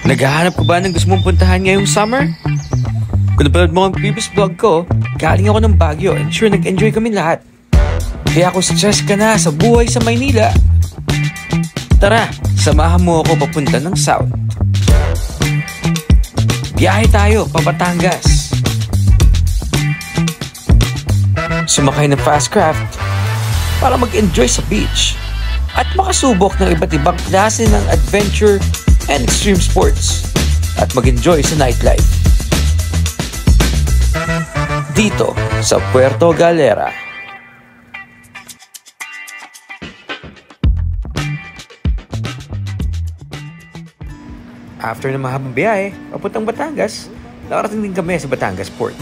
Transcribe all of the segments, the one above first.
Naghahanap ka ba ng gusto mong puntahan ngayong summer? Kung napanood mo ang previous vlog ko, galing ako ng Baguio and sure nag-enjoy kami lahat. Kaya kung stress ka na sa buhay sa Maynila, tara, samahan mo ako papunta ng South. Biyahe tayo pa Batangas. Sumakay ng fast craft para mag-enjoy sa beach at makasubok ng iba't ibang klase ng adventure and extreme sports at mag-enjoy sa nightlife dito sa Puerto Galera. After ng mahabang biyahe papuntang Batangas, nakarating din kami sa Batangas Port.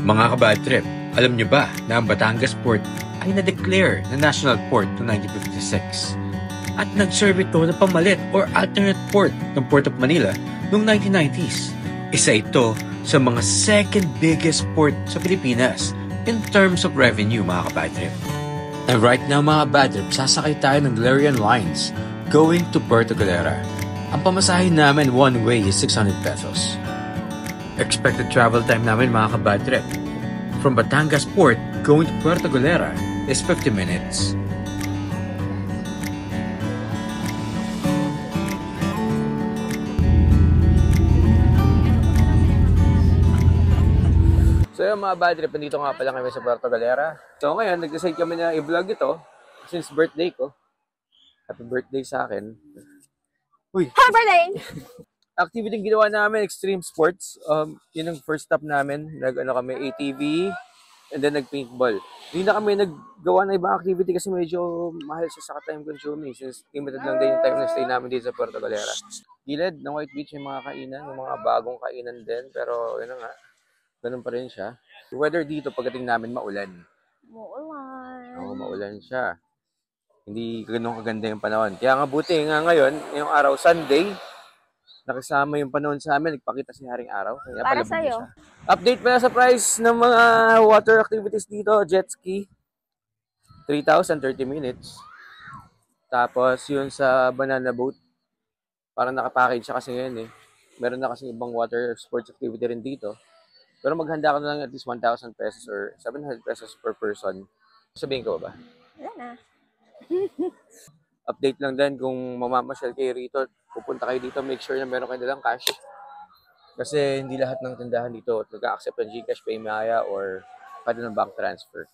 Mga kabad trip, alam nyo ba na ang Batangas Port ay na-declare na National Port noong 1956 at nag-serve ito na pamalit or alternate port ng Port of Manila noong 1990s. Isa ito sa mga second biggest port sa Pilipinas in terms of revenue, mga kabad trip. And right now, mga kabad trip, sasakay tayo ng Galerian Lines going to Puerto Galera. Ang pamasahin namin one way is 600 pesos. Expected travel time namin, mga kabad trip, from Batangas Port going to Puerto Galera is 50 minutes. So yung mga bad trip, nandito nga pala kami sa Puerto Galera. So ngayon, nag-decide kami na i-vlog ito since birthday ko. Happy birthday sa akin. Uy! Happy birthday! Activity yung ginawa namin, extreme sports. Yun ang first stop namin. Kami ATV and then nag-paintball. Hindi na kami naggawa ng ibang activity kasi medyo mahal siya sa time consuming since limited lang din yung time na stay namin dito sa Puerto Galera. Gilid ng White Beach yung mga kainan, yung mga bagong kainan din. Pero yun na nga. Ganun pa rin siya. The weather dito pagdating namin maulan. Maulan. Oo, maulan siya. Hindi ganun kaganda yung panahon. Kaya nga buti nga ngayon, yung araw Sunday, nakisama yung panahon sa amin, nagpakita si Haring Araw. Kaya para sa'yo. Update pala sa price ng mga water activities dito. Jet ski, 3,000, 30 minutes. Tapos yun sa banana boat, parang nakapackage siya kasi ngayon eh. Meron na kasi ibang water sports activity rin dito. Pero maghanda ka na lang at least 1,000 pesos or 700 pesos per person. Sabihin ko ba? Wala na. Update lang din kung mamamasyal kayo rito, pupunta kayo dito, make sure na meron kayo dalang cash. Kasi hindi lahat ng tindahan dito nag-accept ng GCash, Paymaya, or pwede ng bank transfer.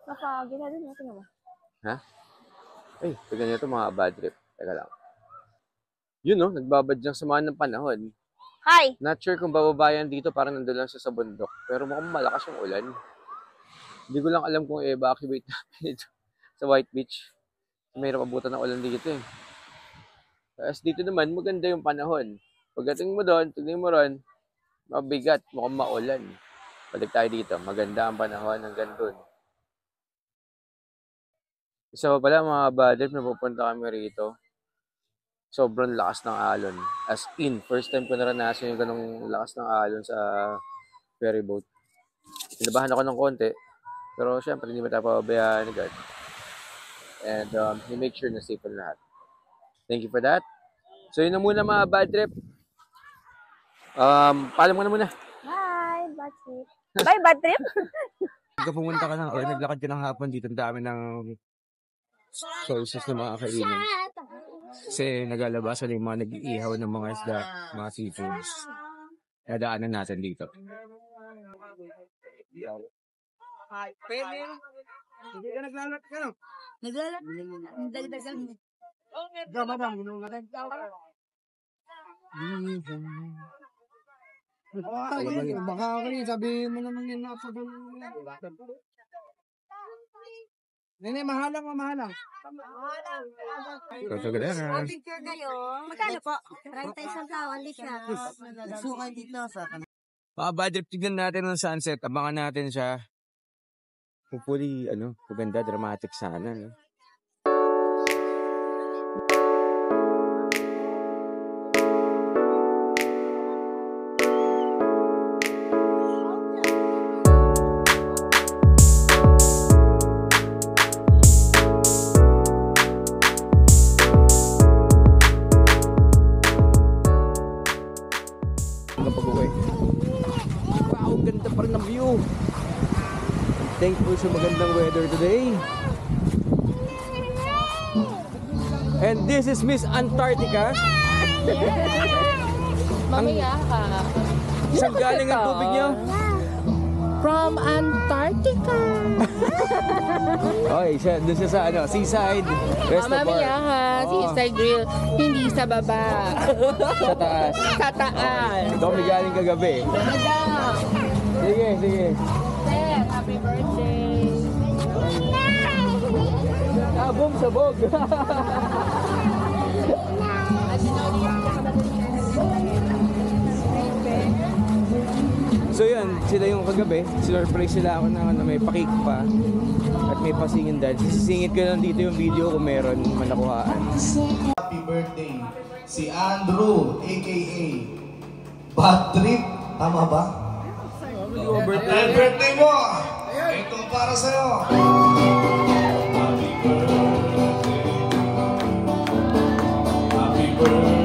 Nakagin na din natin naman. Ha? Ay, tignan nyo ito mga bad trip. Teka lang. Yun no, nagbabad ng samahan ng panahon. Hi! Not sure kung bababayan dito, parang nandun lang siya sa bundok. Pero mukhang malakas yung ulan. Hindi ko lang alam kung i-evacuate namin ito sa White Beach. Mahirap abutan ng ulan dito eh. Tapos dito naman, maganda yung panahon. Pagdating mo doon, tignan mo ron, mabigat, mukhang maulan. Balik tayo dito, maganda ang panahon hanggang doon. Isa pa pala mga badrip na pupunta kami rito. Sobrang lakas ng alon. As in, first time ko naranasan yung ganong lakas ng alon sa ferry boat. Tinabahan ako ng konti. Pero syempre, hindi mo tayo pababayaan ni God. And you make sure na safe ang lahat. Thank you for that. So yun na muna mga bad trip. Paalam mo na muna. Bye, bad trip. Bye, bad trip. Pagka pumunta ka o naglakad ka ng hapon dito, ang dami ng sources ng mga kainan. Kasi nagalabasan yung mga nag-iihaw ng mga isda, mga seafoods. Kaya daanan natin dito. Hindi ka naglalat ka, no? Naglalat? Dagdagan. Gamadang, minungan. Baka kayo, sabihin mo naman yung napagano. Nene, mahalang. Puerto Galera. Picture kayo. Magkano po? 31 taon, di siya. Nagsukay dito sa Mga bad trip, tignan natin ang sunset. Abangan natin siya. Hopefully, maganda, dramatic sana, no? thankful sa magandang weather today. And this is Miss Antarctica. Mamaya ka. Saan galing ang tubig niyo? From Antarctica. Okay, doon siya sa ano, seaside resto bar. Mamaya ka. Seaside grill. Hindi sa baba. Sa taas. Sa taas. Ikaw may galing kagabi. Madam. Sige, sige. Sir, happy birthday. Boom, sabog. So yun, sila yung kagabi, sinurprise sila ako ng may pakik pa at may pasingin dahil sisingit ko lang dito yung video kung meron manakuhaan. Happy birthday si Andrew aka Bad Trip, tama ba? Happy birthday mo! Ito para sa'yo! Happy birthday, happy birthday.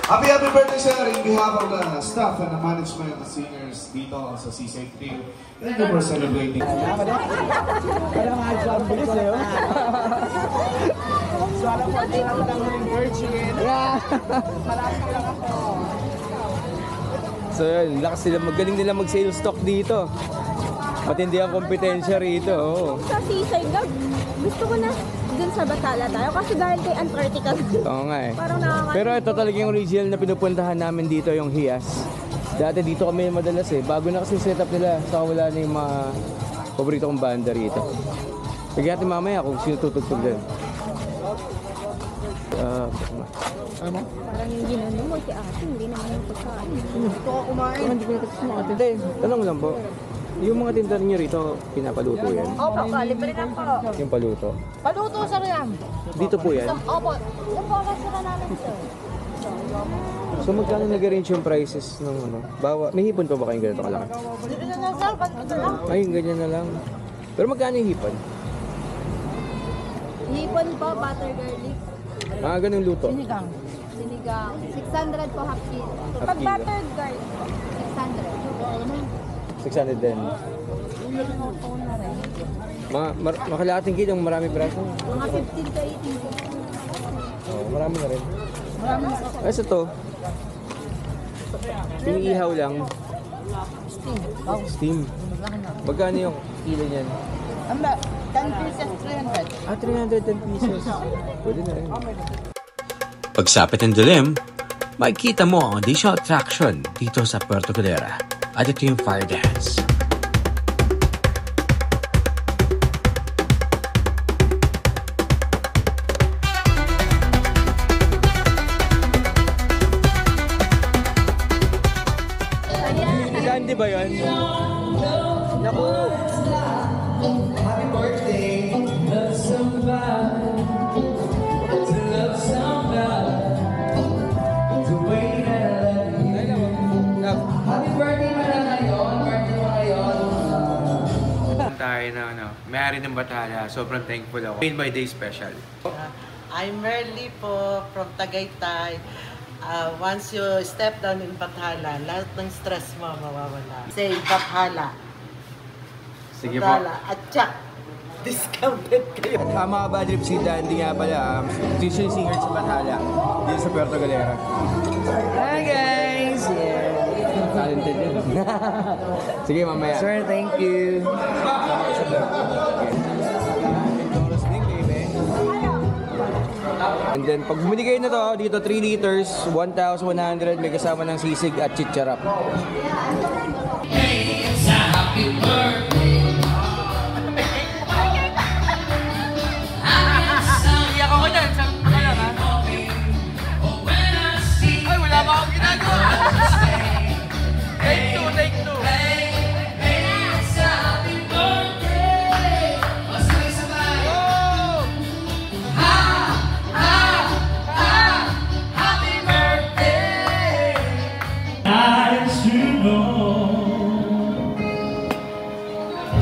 Happy birthday, sir! In behalf of the staff and the management, the singers dito sa Seaside Crew, thank you for celebrating. So yun, lakas sila, magaling nila mag-sale stock dito. Matindi ang kompetensya rito. Oh. Sa seaside gag, gusto ko na dun sa Batala tayo kasi dahil kay Antarctica. Oo nga eh. Parang nakakalimutan. Pero ito talaga yung original na pinupuntahan namin dito, yung Hias. Dati dito kami madalas eh. Bago na kasi setup nila, saka wala na yung mga paborito kong banda rito. Sige natin mamaya kung sino tutugtog din. Parang yung ginano mo si ate, hindi naman yung pagkain. Gusto ko kumain. Hindi ko natin sa ate. Hindi, tanong lang po. Yung mga tindahan nyo rito, pinapaluto yan? Opo, libre na po. Yung paluto? Paluto sa riyan. Dito po yan? Opo. Yung oras na namin, sir. So magkano nag-arrange yung prices ng ano? Bawa, may hipon pa ba kayong ganito kalaki? Dito na lang, sir. Ganito lang. Ay, ganyan na lang. Pero magkano yung hipon? Hipon po, butter garlic, Ah, ganun luto. Sinigang. sinigang. 600 po half kilo. Half Pag kilo. butter garlic, 600 600. din. Makalating kilong marami braso. Mga 15 to 18 po. Oh, marami na rin. Ay, sa to. Iniihaw lang. Steam. Magkano yung kilo niyan? Amba, 10 pieces, 300. Ah, 310 pesos. Pwede na rin. Pagsapit ng dilim, makikita mo ang additional attraction dito sa Puerto Galera. At ito yung fire dance. Candy ba yun? Naku! Happy birthday love somebody to love somebody the way that I love you. Happy birthday mo na ngayon, birthday mo ngayon. Tayo na ano, may-ari ng Bathala. Sobrang thankful ako. Made my day special. I'm Merly po from Tagaytay. Once you step down in Bathala, lahat ng stress mo mawawala. Say Bathala. Sige po. Bathala. At tsak, discounted kayo. Mga Badrip, si Dandy nga pala, musician singer sa Bathala, dito sa Puerto Galera. Hi guys! Yeah! Talented yun. Sige, mamaya. Sir, thank you. And then, pag bumili kayo na to, dito 3 liters, 1,100, may kasama ng sisig at chicharap. Iyak ako dyan. Sabi ko lang, ha? Ay, wala pa akong ginagawa. Take two, take two.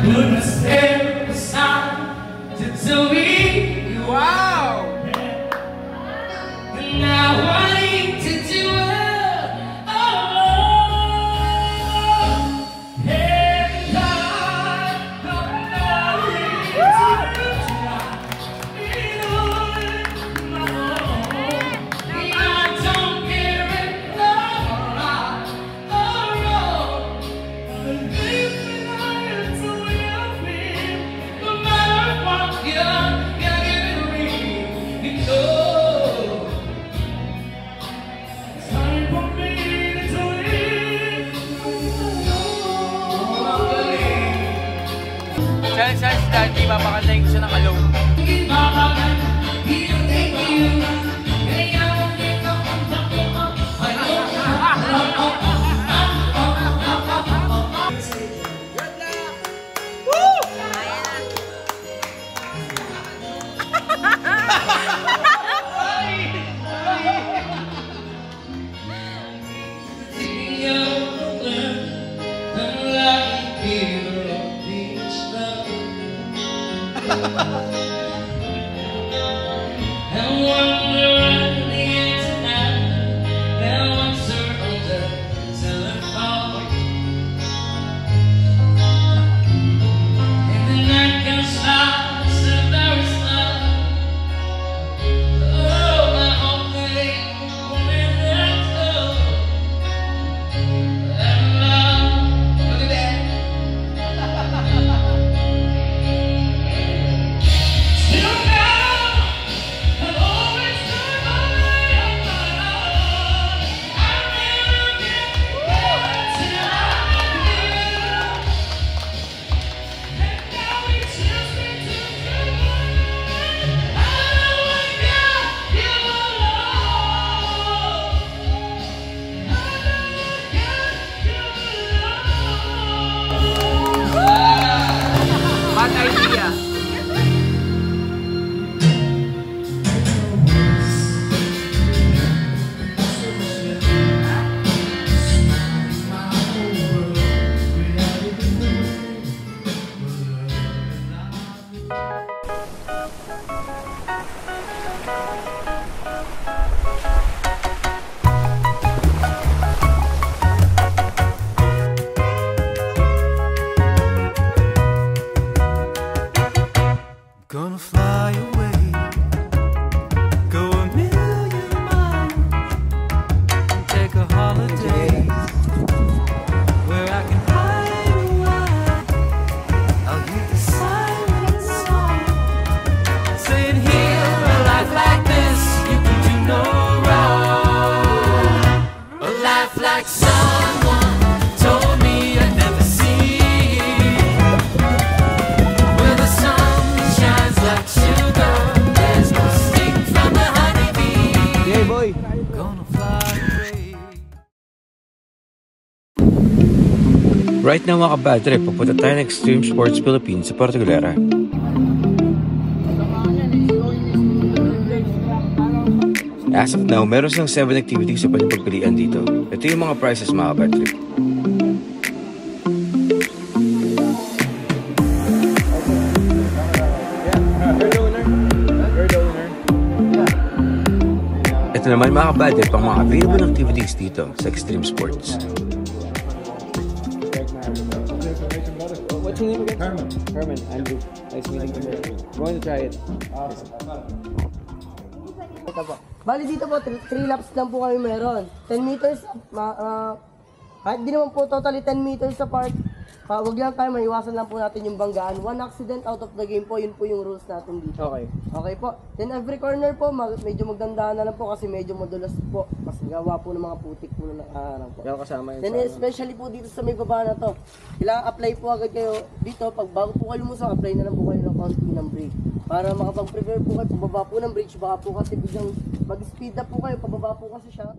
Couldn't step aside to tell me wow. And now I need to do it alone. And I'm not ready to be on my own. And I don't care if I'm right or wrong. Challenge dahil di mapakantayin ko siya ng alone. Bad idea. Gonna fly away, go a million miles, and take a holiday where I can hide a while. I'll hear the silent song saying, here a life like this you can do no wrong. A life like someone told me I'd never see, where the sun shines like sugar, there's no sting from the honeybee. Yeah, boy. Gonna fly away. Right now mga kabad trip, pupunta tayo ng Extreme Sports Philippines sa Puerto Galera. As of now, meron silang 7 activities sa pwedeng pagpilian dito. Ito yung mga prices mga kabad trip. Ito naman mga kabad trip, ang mga available activities dito sa Extreme Sports. What's your name again? Herman. Andrew. Nice meeting you. Going to try it. Ito po. Bali dito po, 3 laps lang po kami meron. 10 meters, kahit di naman po totally 10 meters apart. Wag lang tayo, maiwasan lang po natin yung banggaan. 1 accident out of the game po, yun po yung rules natin dito. Okay. Okay po. Then every corner po, medyo magdandaan na lang po kasi medyo madulas po. Kasi gawa po ng mga putik po na nakaharang po. Kaya kasama yun Then sa especially po dito sa may baba na to. Kailangan apply po agad kayo dito. Pag bago po kayo lumusong, apply na lang po kayo ng konti ng brake. Para makapag-prepare po kayo pababa po ng bridge. Baka po kasi biglang mag-speed up po kayo, pababa po kasi siya.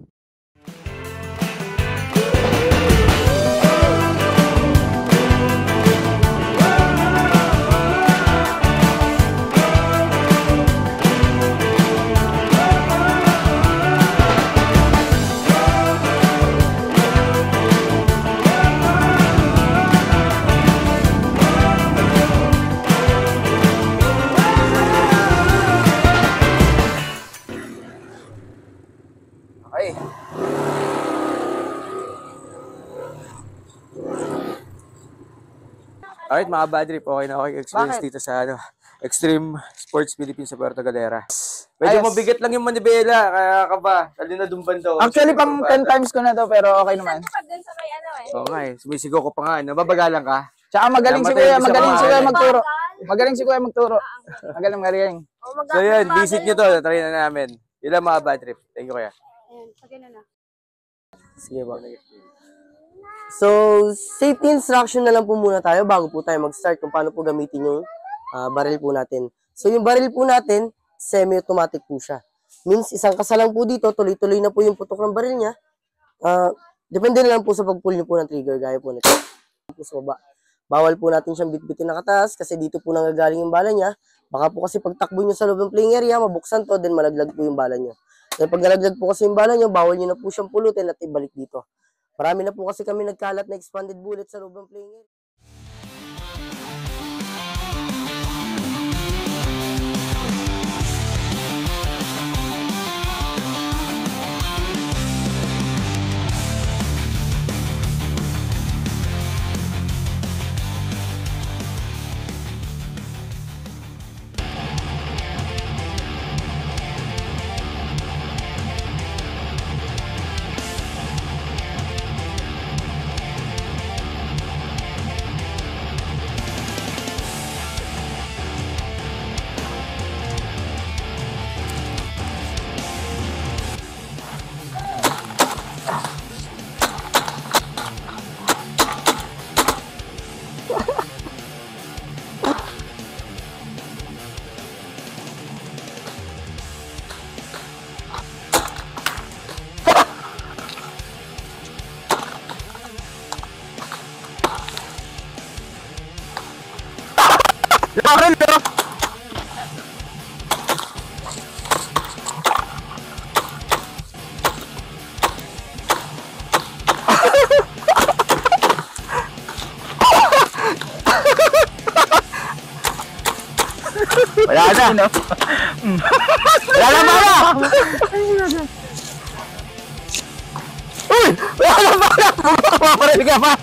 Alright mga bad trip, okay na okay experience Bakit? dito sa Extreme Sports Philippines sa Puerto Galera. Medyo Ayos. mabigat lang yung manibela, kaya ka ba? Lalo na dumban daw. Actually, pang 10 times ko na to, pero okay naman. Pag dun sa may ano eh. Oo nga eh, sumisigaw ko pa nga. Nababagalan ka? Tsaka magaling si Namatay Kuya, ka sa magaling si Kuya pangalan. magturo. Magaling si Kuya magturo. Magaling. So yun, visit nyo to, try na namin. Yun lang mga bad trip. Thank you Kuya. Ayan, pag na na. Sige po. So, safety instruction na lang po muna tayo bago po tayo mag-start kung paano po gamitin yung baril po natin. So, yung baril po natin, semi-automatic po siya. Means, isang kasalang po dito, tuloy-tuloy na po yung putok ng baril niya. Depende na lang po sa pag-pull niyo po ng trigger, gaya po nito. Po sa baba. Bawal po natin siyang bitbitin na kataas kasi dito po nanggagaling yung bala niya. Baka po kasi pagtakbo niyo sa loob ng playing area, mabuksan to, then malaglag po yung bala niyo. Then pag nalaglag po kasi yung bala niyo, bawal niyo na po siyang pulutin at ibalik dito. Marami na po kasi kami nagkalat na expanded bullet sa loob ng playing area. Wala na. Wala na bala! Uy! Wala na bala! Maparil ka pa!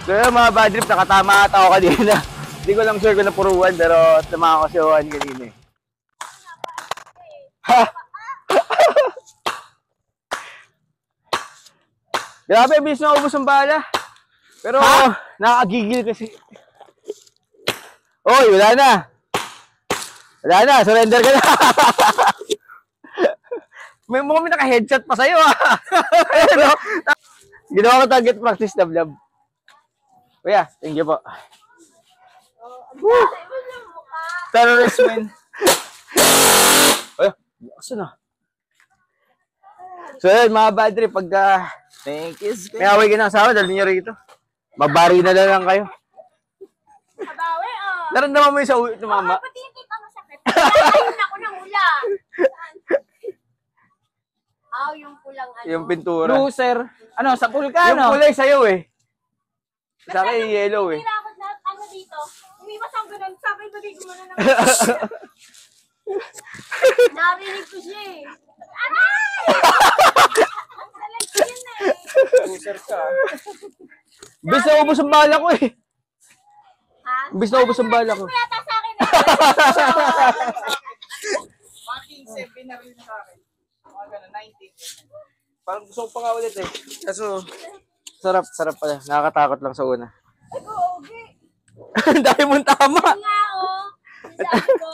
Kaya mga bad trip, nakatama ata ako kanina. Hindi ko lang sure kung napuruan, pero tama ako si Juan kanina eh. Ha! Grabe, bilis na ubos ang bala. Pero, nakakagigil kasi. Oy, wala na. Wala na, surrender ka na. May naka-headshot pa sa'yo ah. Ano? Ginawa ko target practice, lab. Kuya, thank you po. Terrorist win. Ay, asan na? So yun, mga bad trip, pagka thank you. May away ka ng asawa, dahil niyo rito. Mabari na lang kayo. Mabawi, oh. Naramdaman mo yung sa uwi ni mama? Pati yung kita masakit. Ayun ako ng ula. Yung pulang ano. Yung pintura. Loser. Ano, sa pool ka, Yung ano? kulay sa'yo eh. Sa akin yung yellow eh. Kailangan na ano dito. Umiwas ang ganun. Sabi bagay ko muna naman. Narinig ko siya eh. Aray! Ang talag yun eh. Loser ka. Bis na ubos ang bala ko eh. Ha? Bis na ubos ang bala ko. Ano yata sa akin eh? Fucking 7 na rin sa akin. Mga ganun, 19. Parang gusto ko pa nga ulit eh. Kaso, sarap pala. Nakakatakot lang sa una. Ay, gogi. Ang dami mong tama. Nga oh. Sabi ko.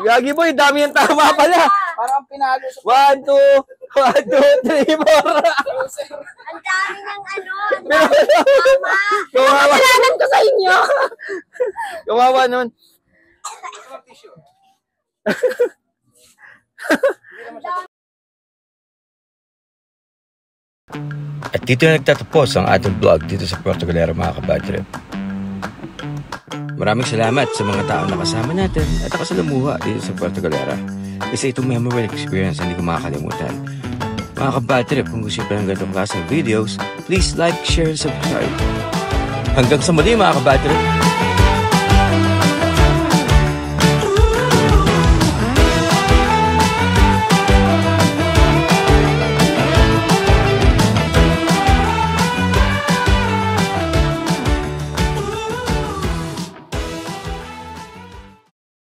Gagi boy, dami yung tama pala. Parang pinalo sa 1, 2, 3, 4. Ang dami ng ano. Ang dami ng tama. Kawawa. Kailangan ko sa inyo. Kawawa nun. At dito na nagtatapos ang ating vlog dito sa Puerto Galera mga kabadrip. Maraming salamat sa mga taong nakasama natin at nakasalamuha dito sa Puerto Galera. Isa itong memorable experience na hindi ko makakalimutan. Mga kabadrip, kung gusto nyo ng ganitong klaseng videos, please like, share, and subscribe. Hanggang sa muli mga kabadrip!